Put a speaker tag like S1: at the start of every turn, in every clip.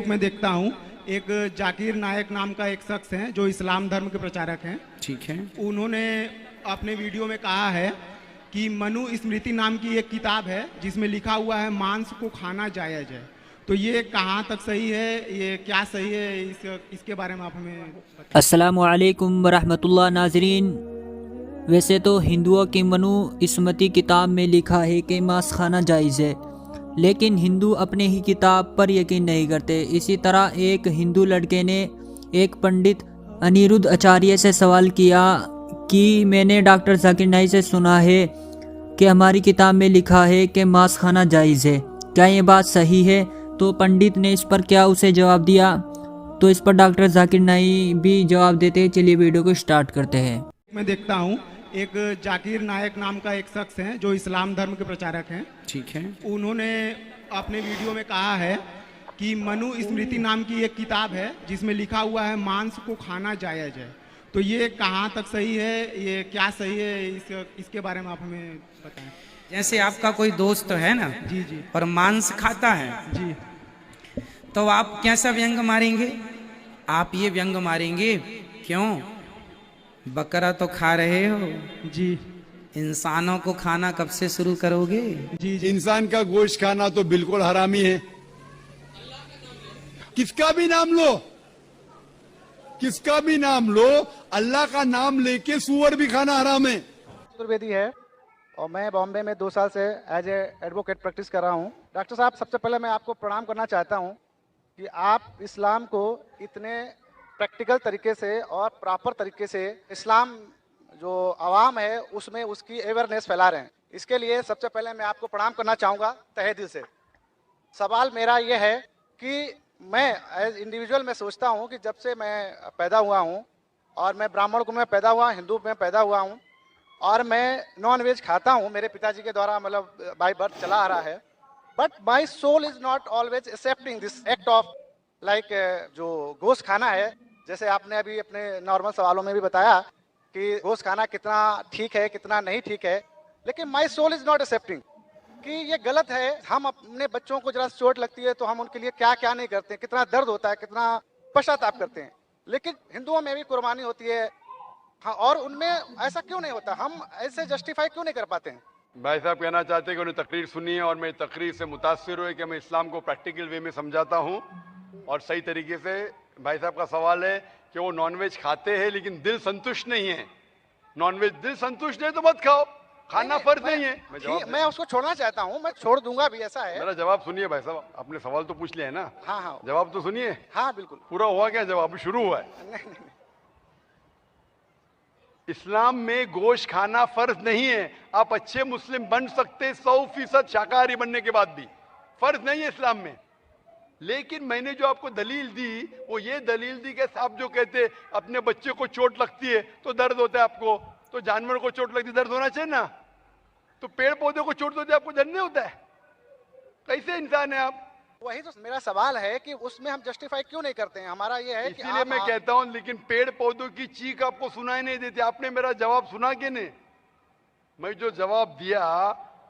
S1: Facebook में देखता हूँ, एक जाकिर नायक नाम का एक शख्स हैं जो इस्लाम धर्म के प्रचारक हैं।
S2: ठीक है।
S1: उन्होंने अपने वीडियो में कहा है कि मनु स्मृति नाम की एक किताब है जिसमें लिखा हुआ है मांस को खाना जायज़ है। तो ये कहाँ तक सही है, ये क्या सही है, इसके बारे में आप हमें बताएं।
S3: अस्सलामु अलैकुम वरहमतुल्लाह नाजरीन। वैसे तो हिंदुओं की मनु स्मृति किताब में लिखा है कि मांस खाना जायज़ है, लेकिन हिंदू अपने ही किताब पर यकीन नहीं करते। इसी तरह एक हिंदू लड़के ने एक पंडित अनिरुद्ध आचार्य से सवाल किया कि मैंने डॉक्टर जाकिर नाइक से सुना है कि हमारी किताब में लिखा है कि मांस खाना जायज़ है, क्या ये बात सही है? तो पंडित ने इस पर क्या उसे जवाब दिया, तो इस पर डॉक्टर जाकिर नाइक भी जवाब देते हैं। चलिए वीडियो को स्टार्ट करते हैं।
S1: मैं देखता हूँ, एक जाकिर नायक नाम का एक शख्स हैं जो इस्लाम धर्म के प्रचारक हैं।
S2: ठीक है।
S1: उन्होंने अपने वीडियो में कहा है कि मनु स्मृति नाम की एक किताब है जिसमें लिखा हुआ है मांस को खाना जायज़ है। तो ये कहाँ तक सही है, ये क्या सही है, इसके बारे में आप हमें बताएं।
S2: जैसे आपका कोई दोस्त है ना
S1: जी जी,
S2: और मांस खाता है
S1: जी,
S2: तो आप कैसा व्यंग मारेंगे? आप ये व्यंग मारेंगे, क्यों बकरा तो खा रहे हो,
S1: जी,
S2: इंसानों को खाना कब से शुरू करोगे?
S1: जी, जी।
S4: इंसान का गोश्त खाना तो बिल्कुल हरामी है। किसका भी नाम लो, किसका भी नाम लो, अल्लाह का नाम लेके सूअर भी खाना हराम है।
S5: चतुर्वेदी है और मैं बॉम्बे में 2 साल से एज ए एडवोकेट प्रैक्टिस कर रहा हूँ। डॉक्टर साहब, सबसे पहले मैं आपको प्रणाम करना चाहता हूँ कि आप इस्लाम को इतने प्रैक्टिकल तरीके से और प्रॉपर तरीके से इस्लाम जो आवाम है उसमें उसकी अवेयरनेस फैला रहे हैं। इसके लिए सबसे पहले मैं आपको प्रणाम करना चाहूँगा तहे दिल से। सवाल मेरा ये है कि मैं एज इंडिविजुअल मैं सोचता हूँ कि जब से मैं पैदा हुआ हूँ और मैं ब्राह्मण कुल में पैदा हुआ, हिंदू में पैदा हुआ हूँ और मैं नॉन वेज खाता हूँ, मेरे पिताजी के द्वारा मतलब बाय बर्थ चला आ रहा है, but my soul is not always accepting this act of like जो गोश्त खाना है। जैसे आपने अभी अपने नॉर्मल सवालों में भी बताया कि गोश्त खाना कितना ठीक है कितना नहीं ठीक है, लेकिन my soul is not accepting कि ये गलत है। हम अपने बच्चों को जरा चोट लगती है तो हम उनके लिए क्या क्या नहीं करते हैं, कितना दर्द होता है, कितना पश्चाताप करते हैं, लेकिन हिंदुओं में भी कुर्बानी होती है। हाँ, और उनमें ऐसा क्यों नहीं होता? हम ऐसे जस्टिफाई क्यों नहीं कर पाते हैं?
S4: भाई साहब कहना चाहते हैं कि उन्हें तकरीर सुनी है और मैं तकरीर से मुतासिर हुए कि मैं इस्लाम को प्रैक्टिकल वे में समझाता हूँ और सही तरीके से। भाई साहब का सवाल है कि वो नॉनवेज खाते हैं लेकिन दिल संतुष्ट नहीं है। नॉनवेज दिल संतुष्ट नहीं तो मत खाओ, खाना फर्ज नहीं है।
S5: मैं उसको छोड़ना चाहता हूँ, मैं छोड़ दूंगा भी, ऐसा है।
S4: मेरा जवाब सुनिए भाई साहब, आपने सवाल तो पूछ लिया है ना।
S5: हाँ हाँ,
S4: जवाब तो सुनिए।
S5: हाँ बिल्कुल।
S4: पूरा हुआ क्या जवाब? अभी शुरू हुआ है।
S5: नहीं।
S4: इस्लाम में गोश्त खाना फर्ज नहीं है। आप अच्छे मुस्लिम बन सकते 100% शाकाहारी बनने के बाद भी, फर्ज नहीं है इस्लाम में। लेकिन मैंने जो आपको दलील दी वो ये दलील दी कि आप जो कहते अपने बच्चे को चोट लगती है तो दर्द होता है आपको, तो जानवर को चोट लगती दर्द होना चाहिए ना। तो पेड़ पौधे को चोट होती है आपको दर्द नहीं होता है? कैसे इंसान है आप?
S5: वही तो मेरा सवाल है कि उसमें हम जस्टिफाई क्यों नहीं करते हैं। हमारा ये है कि
S4: इसीलिए मैं कहता हूं, लेकिन पेड़ पौधों की चीख आपको सुनाई नहीं देती। आपने मेरा जवाब सुना कि नहीं? मैं जो जवाब दिया,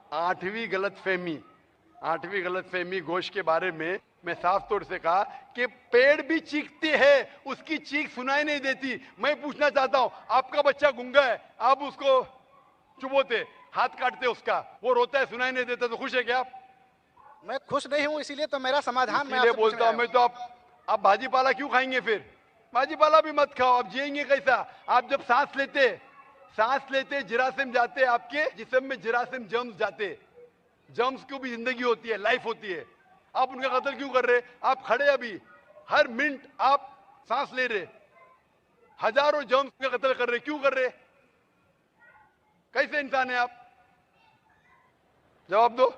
S4: 8वीं गलतफहमी गोश्त के बारे में मैं साफ तौर से कहा कि पेड़ भी चीखते हैं, उसकी चीख सुनाई नहीं देती। मैं पूछना चाहता हूं, आपका बच्चा गूंगा है, आप उसको चुबोते, हाथ काटते उसका, वो रोता है, सुनाई नहीं देता, तो खुश है क्या आप?
S5: मैं खुश नहीं हूं, इसीलिए तो मेरा समाधान मैं
S4: इसलिए
S5: आपसे
S4: बोलता हूं
S5: पूछने
S4: मैं तो आप भाजीपाला क्यों खाएंगे? फिर भाजीपाला भी मत खाओ, आप जिएंगे कैसा? आप जब सांस लेते जिरासिम जाते, आपके जिस्म में जिरासिम जर्म्स जाते, जर्म्स की भी जिंदगी होती है, लाइफ होती है। आप उनका कत्ल क्यों कर रहे? आप खड़े अभी हर मिनट आप सांस ले रहे, हजारों जर्म्स का कत्ल कर रहे, क्यों कर रहे? कैसे इंसान है आप? जवाब दो।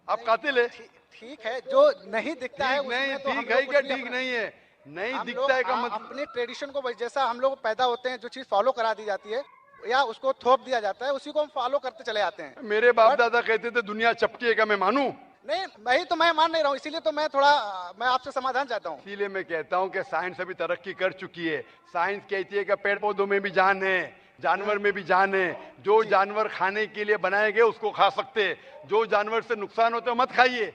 S4: आप कातिल है।
S5: ठीक है, जो नहीं दिखता है
S4: नहीं,
S5: तो
S4: ठीक है क्या ठीक नहीं है? नहीं दिखता है का मतलब
S5: अपनी ट्रेडिशन को जैसा हम लोग पैदा होते हैं, जो चीज फॉलो करा दी जाती है या उसको थोप दिया जाता है, उसी को हम फॉलो करते चले आते हैं।
S4: मेरे बाप दादा कहते थे दुनिया चपटी है, का मैं मानूं?
S5: नहीं, वही तो मैं मान नहीं रहा हूँ, इसीलिए तो मैं आपसे समाधान चाहता हूँ।
S4: इसीलिए मैं कहता हूँ कि साइंस अभी तरक्की कर चुकी है। साइंस कहती है कि पेड़ पौधों में भी जान है, जानवर में भी जान है। जो जानवर खाने के लिए बनाए गए उसको खा सकते हैं, जो जानवर से नुकसान होता है मत खाइए।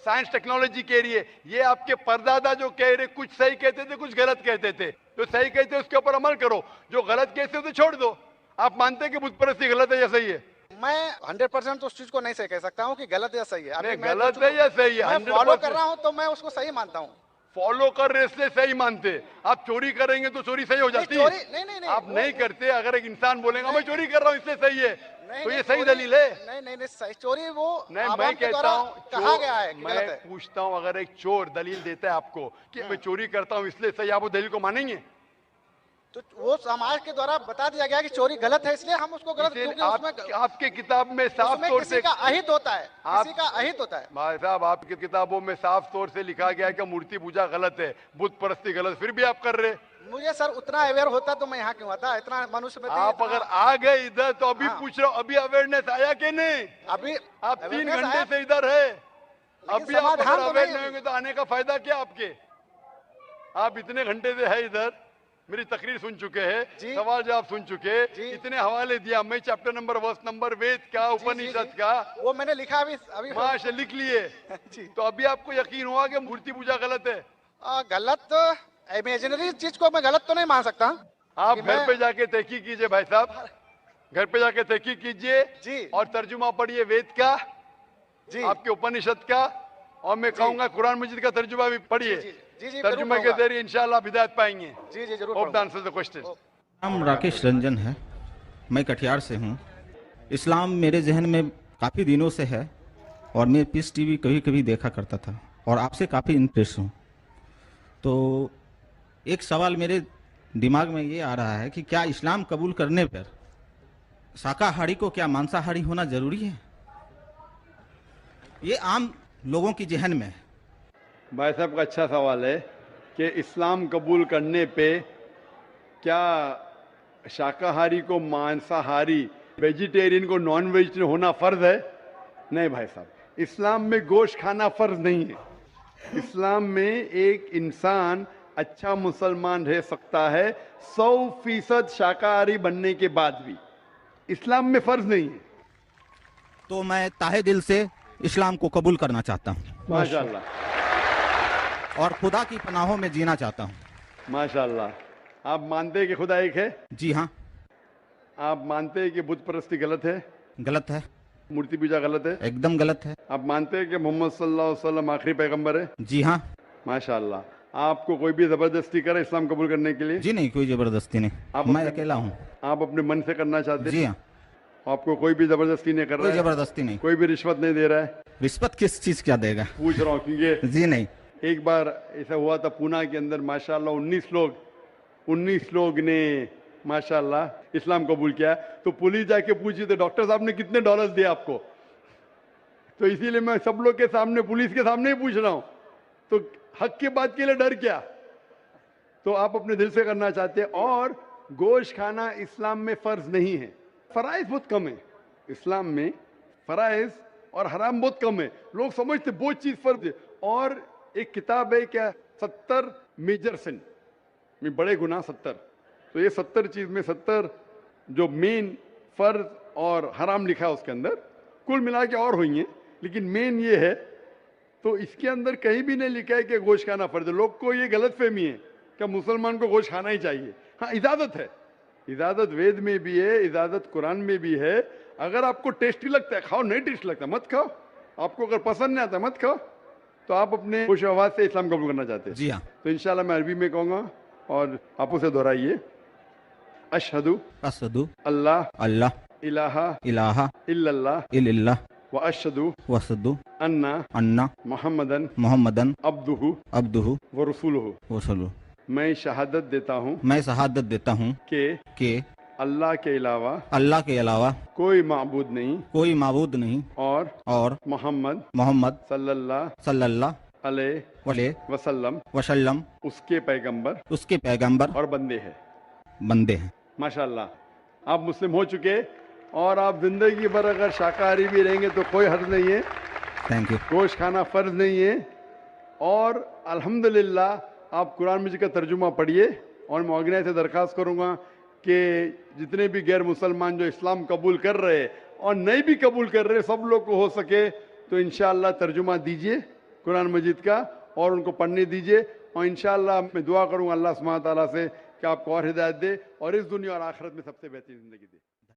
S4: साइंस टेक्नोलॉजी कह रही है। ये आपके परदादा जो कह रहे, कुछ सही कहते थे, कुछ गलत कहते थे। जो सही कहते उसके ऊपर अमल करो, जो गलत कहते उसे छोड़ दो। आप मानते हैं कि बुत परस्ती गलत है या सही है?
S5: मैं 100% उस चीज को नहीं सही कह सकता हूँ कि गलत या सही है। अभी मैं
S4: गलत है या सही है?
S5: मैं फॉलो कर रहा हूँ तो मैं उसको सही मानता हूँ।
S4: फॉलो कर रहे इसलिए सही मानते। आप चोरी करेंगे तो चोरी सही हो जाती है?
S5: चोरी नहीं,
S4: आप नहीं करते। अगर एक इंसान बोलेगा मैं चोरी कर रहा हूँ इसलिए सही है, तो ये सही दलील है?
S5: नहीं, सही चोरी वो
S4: नहीं, मैं कहता हूँ
S5: कहा गया है कि
S4: मैं
S5: गलत है।
S4: पूछता हूँ, अगर एक चोर दलील देता है आपको कि मैं चोरी करता हूँ इसलिए सही, आप वो दलील को मानेंगे?
S5: तो वो समाज के द्वारा बता दिया गया कि चोरी गलत है, इसलिए हम उसको गलत, क्योंकि उसमें
S4: आपके किताब में साफ तौर से
S5: किसी का अहित होता है, किसी का अहित होता है।
S4: भाई साहब, आपकी किताबों में साफ तौर से लिखा गया है कि मूर्ति पूजा गलत है, बुत परस्ती गलत, फिर भी आप कर रहे।
S5: मुझे सर उतना अवेयर होता तो मैं यहाँ क्यों आता? इतना मनुष्य
S4: आप अगर आ गए इधर तो अभी पूछ रहा हूँ, अभी अवेयरनेस आया कि नहीं?
S5: अभी
S4: आप 3 घंटे से इधर है, अभी आप अगर अवेयर नहीं होंगे तो आने का फायदा क्या आपके? आप इतने घंटे से है इधर, मेरी तकरीर सुन चुके हैं, सवाल जवाब सुन चुके, इतने हवाले दिया, मैं चैप्टर नंबर, वर्स नंबर, वेद का, उपनिषद का,
S5: वो मैंने लिखा अभी
S4: माशा लिख लिए। तो अभी आपको यकीन हुआ कि मूर्ति पूजा गलत है?
S5: गलत इमेजिनरी चीज को मैं गलत तो नहीं मान सकता।
S4: आप घर पे जाके तहकीक कीजिए भाई साहब, घर पे जाके तहकीक कीजिए और तर्जुमा पढ़िए वेद का, आपके उपनिषद का, और मैं कहूंगा कुरान मजीद का तर्जुमा भी पढ़िए। तर्जुमा के जरिए इंशाल्लाह हिदायत पाएंगे।
S5: जी जरूर।
S4: Hope the answer the question.
S6: नाम राकेश रंजन है, मैं कटिहार से हूँ। इस्लाम मेरे जहन में काफ़ी दिनों से है और मैं पीस टीवी कभी कभी देखा करता था और आपसे काफ़ी इंप्रेस हूँ। तो एक सवाल मेरे दिमाग में ये आ रहा है कि क्या इस्लाम कबूल करने पर शाकाहारी को क्या मांसाहारी होना जरूरी है? ये आम लोगों की जहन में है।
S4: भाई साहब का अच्छा सवाल है कि इस्लाम कबूल करने पे क्या शाकाहारी को मांसाहारी, वेजिटेरियन को नॉन वेजिटेरियन होना फर्ज है? नहीं भाई साहब, इस्लाम में गोश्त खाना फर्ज नहीं है। इस्लाम में एक इंसान अच्छा मुसलमान रह सकता है 100% शाकाहारी बनने के बाद भी, इस्लाम में फर्ज नहीं है।
S6: तो मैं ताहे दिल से इस्लाम को कबूल करना चाहता हूँ
S4: माशाअल्लाह,
S6: और खुदा की पनाहों में जीना चाहता हूँ
S4: माशाअल्लाह। आप मानते हैं कि खुदा एक है?
S6: जी हाँ।
S4: आप मानते हैं कि बुत परस्ती गलत है?
S6: गलत है।
S4: मूर्ति पूजा गलत है?
S6: एकदम गलत है।
S4: आप मानते हैं कि मोहम्मद सल्लल्लाहु अलैहि वसल्लम आखिरी पैगंबर है?
S6: जी हाँ।
S4: माशाअल्लाह। आपको कोई भी जबरदस्ती करे इस्लाम कबूल करने के लिए?
S6: जी नहीं, कोई जबरदस्ती नहीं, मैं अकेला हूँ।
S4: आप अपने मन से करना चाहते हैं?
S6: जी हाँ।
S4: आपको कोई भी जबरदस्ती नहीं कर रहा है?
S6: कोई जबरदस्ती नहीं।
S4: कोई भी रिश्वत नहीं दे रहा है?
S6: रिश्वत किस चीज क्या देगा?
S4: पूछ रहा हूँ क्योंकि
S6: जी नहीं।
S4: एक बार ऐसा हुआ था पूना के अंदर, माशाल्लाह 19 लोग ने माशाल्लाह इस्लाम कबूल किया। तो पुलिस जाके पूछी तो डॉक्टर साहब ने कितने डॉलर्स दिए आपको? तो इसीलिए मैं सब लोग के सामने, पुलिस के सामने ही पूछ रहा हूँ, तो हक की बात के लिए डर क्या? तो आप अपने दिल से करना चाहते हैं। और गोश्त खाना इस्लाम में फर्ज नहीं है, फराइज बहुत कम है। इस्लाम में फराइज और हराम बहुत कम है। लोग समझते बहुत चीज फर्ज है। और एक किताब है क्या, 70 मेजर सिन में, बड़े गुनाह 70। तो ये 70 चीज में 70 जो मेन फर्ज और हराम लिखा है उसके अंदर, कुल मिला के और हुई है, लेकिन मेन ये है। तो इसके अंदर कहीं भी नहीं लिखा है कि गोश्त खाना फर्ज है। लोग को ये गलत फहमी है कि मुसलमान को गोश्त खाना ही चाहिए। हाँ, इजाजत है, इजाजत वेद में भी है, इजाजत कुरान में भी है। अगर आपको टेस्टी लगता है खाओ, नहीं टेस्टी लगता मत खाओ। आपको अगर पसंद नहीं आता मत खाओ। तो आप अपने खुश आवाज से इस्लाम कबूल करना चाहते हैं?
S6: जी हाँ।
S4: तो इंशाल्लाह मैं अरबी में कहूँगा और आप उसे दोहराइए। अशहदु अल्लाह
S6: अल्लाह
S4: इलाहा
S6: इलाहा
S4: इल्लल्लाह
S6: इल्लल्लाह
S4: व अशहदु
S6: वसदु
S4: अन्ना
S6: मोहम्मदन
S4: अब्दुहु व रसूलुहु।
S6: वसलु।
S4: मैं शहादत देता हूँ
S6: मैं शहादत देता हूँ
S4: कि
S6: अल्लाह के अलावा
S4: कोई माबूद नहीं और मोहम्मद
S6: सल्लल्लाहु अलैहि वसल्लम
S4: उसके पैगंबर और बंदे हैं। माशाल्लाह, आप मुस्लिम हो चुके और आप जिंदगी भर अगर शाकाहारी भी रहेंगे तो कोई हर्ज नहीं है।
S6: Thank you.
S4: गोश्त खाना फर्ज नहीं है। और अल्हम्दुलिल्लाह आप कुरान मजीद का तर्जुमा पढ़िए। और मैं ऑर्गेनाइज से दरख्वास्त करूंगा कि जितने भी गैर मुसलमान जो इस्लाम कबूल कर रहे और नहीं भी कबूल कर रहे, सब लोग को हो सके तो इंशाअल्लाह तर्जुमा दीजिए कुरान मजीद का और उनको पढ़ने दीजिए। और इंशाअल्लाह मैं दुआ करूंगा अल्लाह सुब्हानहू व तआला से कि आपको और हिदायत दे और इस दुनिया और आखिरत में सबसे बेहतरीन जिंदगी दे।